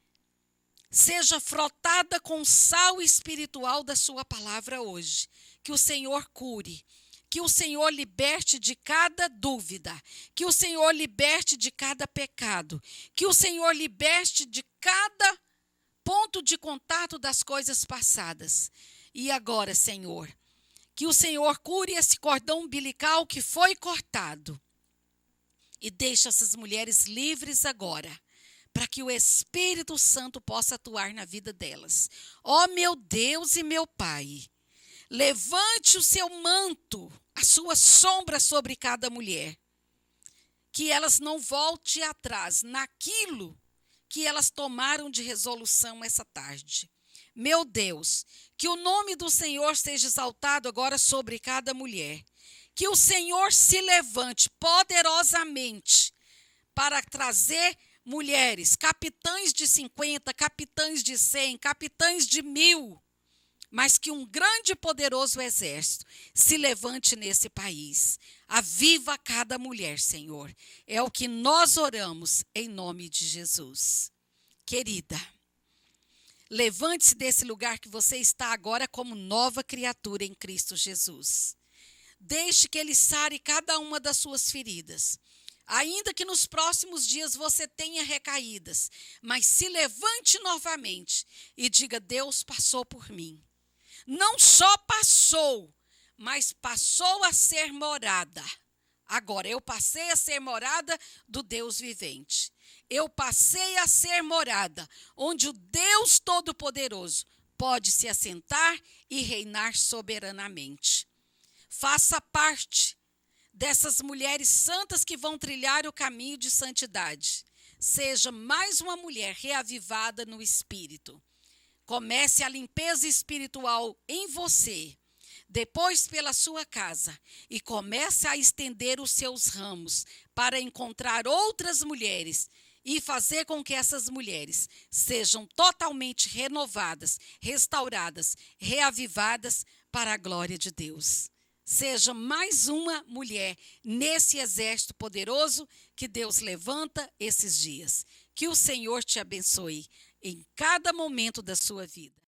seja frotada com o sal espiritual da sua palavra hoje. Que o Senhor cure, que o Senhor liberte de cada dúvida, que o Senhor liberte de cada pecado, que o Senhor liberte de cada ponto de contato das coisas passadas. E agora, Senhor, que o Senhor cure esse cordão umbilical que foi cortado e deixe essas mulheres livres agora, para que o Espírito Santo possa atuar na vida delas. Ó meu Deus e meu Pai, levante o seu manto, a sua sombra sobre cada mulher, que elas não voltem atrás naquilo que elas tomaram de resolução essa tarde. Meu Deus, que o nome do Senhor seja exaltado agora sobre cada mulher. Que o Senhor se levante poderosamente para trazer mulheres, capitães de 50, capitães de 100, capitães de 1000, mas que um grande e poderoso exército se levante nesse país. Aviva cada mulher, Senhor. É o que nós oramos em nome de Jesus. Querida, levante-se desse lugar que você está agora como nova criatura em Cristo Jesus. Deixe que Ele sare cada uma das suas feridas. Ainda que nos próximos dias você tenha recaídas, mas se levante novamente e diga: Deus passou por mim. Não só passou, mas passou a ser morada. Agora, eu passei a ser morada do Deus vivente. Eu passei a ser morada onde o Deus Todo-Poderoso pode se assentar e reinar soberanamente. Faça parte dessas mulheres santas que vão trilhar o caminho de santidade. Seja mais uma mulher reavivada no Espírito. Comece a limpeza espiritual em você, depois pela sua casa, e comece a estender os seus ramos para encontrar outras mulheres e fazer com que essas mulheres sejam totalmente renovadas, restauradas, reavivadas para a glória de Deus. Seja mais uma mulher nesse exército poderoso que Deus levanta esses dias. Que o Senhor te abençoe em cada momento da sua vida.